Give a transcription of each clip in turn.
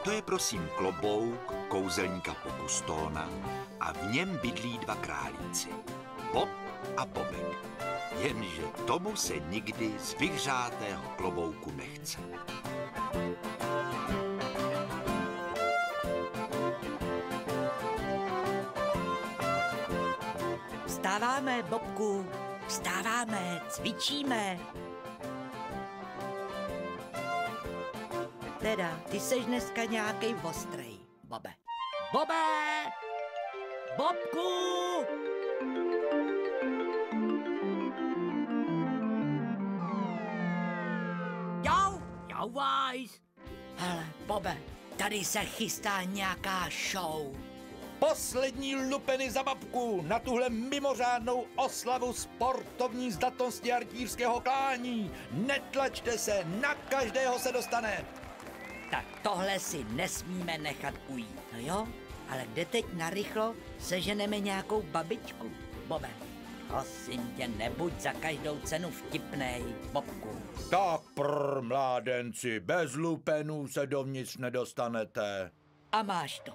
To je prosím klobouk kouzelníka Pokustóna a v něm bydlí dva králíci, Bob a Bobek. Jenže tomu se nikdy z vyhřátého klobouku nechce. Vstáváme, Bobku, vstáváme, cvičíme. Teda, ty seš dneska nějakej ostrej, Bobe. Bobe! Bobku! Jau, Vajs. Hele, Bobe, tady se chystá nějaká show. Poslední lupeny za babku na tuhle mimořádnou oslavu sportovní zdatnosti a rytířského klání. Netlačte se, na každého se dostane. Tak tohle si nesmíme nechat ujít, no jo? Ale kde teď narychlo seženeme nějakou babičku, Bobe? Prosím tě, nebuď za každou cenu vtipnej, Bobku. Tak mládenci, bez lupenů se dovnitř nedostanete. A máš to.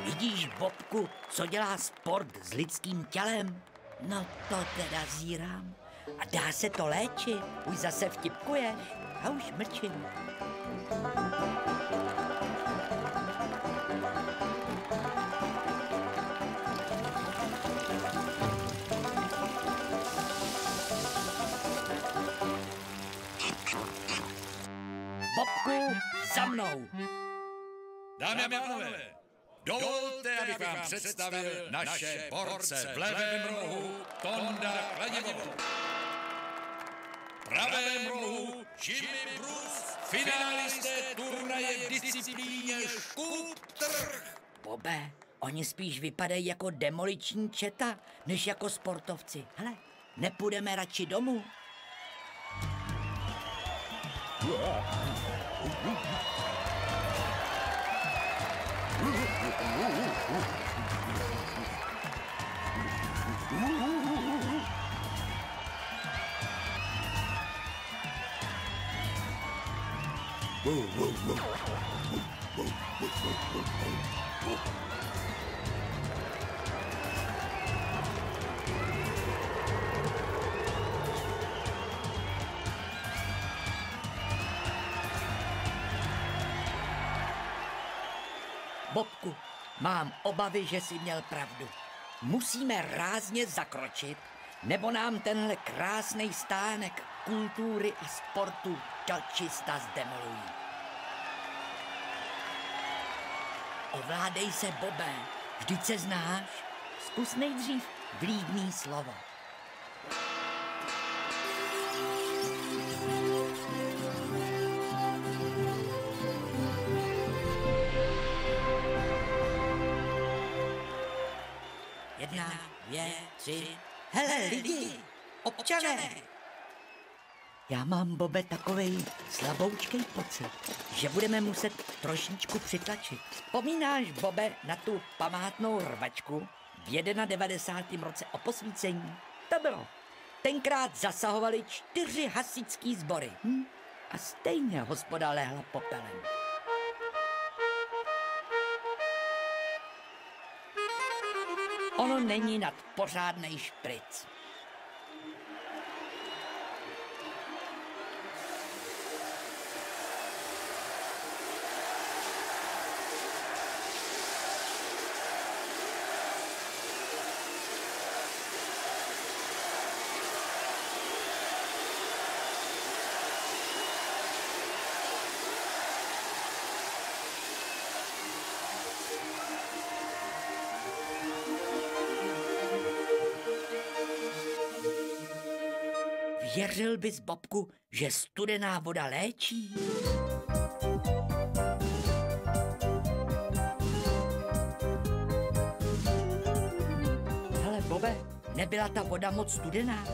Vidíš, Bobku, co dělá sport s lidským tělem? No to teda zírám. A dá se to léčit? Už zase vtipkuješ? A už mlčím. Bobku, za mnou! Dámy a pánové, dovolte, abych vám představil naše borce. V levém rohu Tonda Kladivo. V pravém rohu Jimmy Bruce, finalisté turnaje v disciplíně škůptrh. Bobe, oni spíš vypadají jako demoliční četa, než jako sportovci. Hele, nepůjdeme radši domů? Bobku, mám obavy, že jsi měl pravdu. Musíme rázně zakročit, nebo nám tenhle krásný stánek kultury a sportu dočista zdemolují. Ovládej se, Bobe, vždyť se znáš. Zkus nejdřív vlídný slovo. Jedna, dvě, tři. Hele, lidi, občané! Já mám, Bobe, takovej slaboučkej pocit, že budeme muset trošičku přitlačit. Vzpomínáš, Bobe, na tu památnou rvačku v 91. roce o posvícení? To bylo. Tenkrát zasahovali 4 hasičský sbory. A stejně hospoda lehla popelem. Ono není nad pořádnej špric. Věřil bys, Bobku, že studená voda léčí? Hele, Bobe, nebyla ta voda moc studená?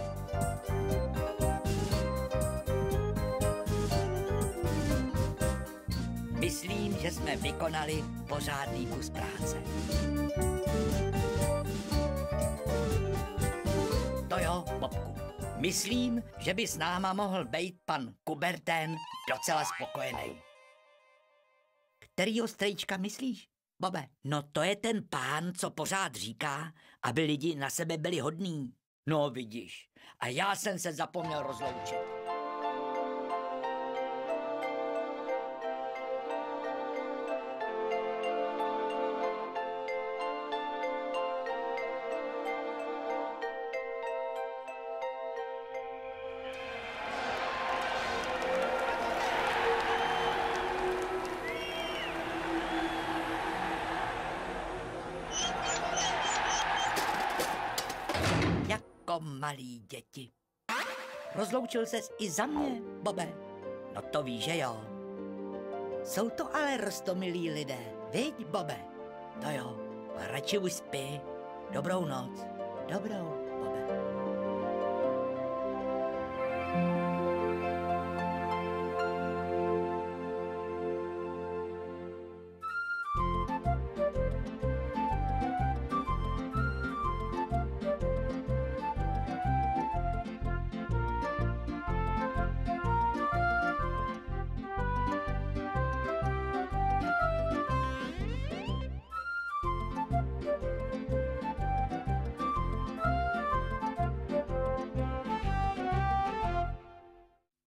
že jsme vykonali pořádný kus práce. To jo, Bobku, myslím, že by s náma mohl být pan Kubertén docela spokojený. Kterýho strejčka myslíš, Bobe? No to je ten pán, co pořád říká, aby lidi na sebe byli hodní. No vidíš, a já jsem se zapomněl rozloučit. Malí děti. Rozloučil ses i za mě, Bobe? No to víš, že jo. Jsou to ale roztomilí lidé, viď, Bobe? To jo, radši už spí. Dobrou noc. Dobrou.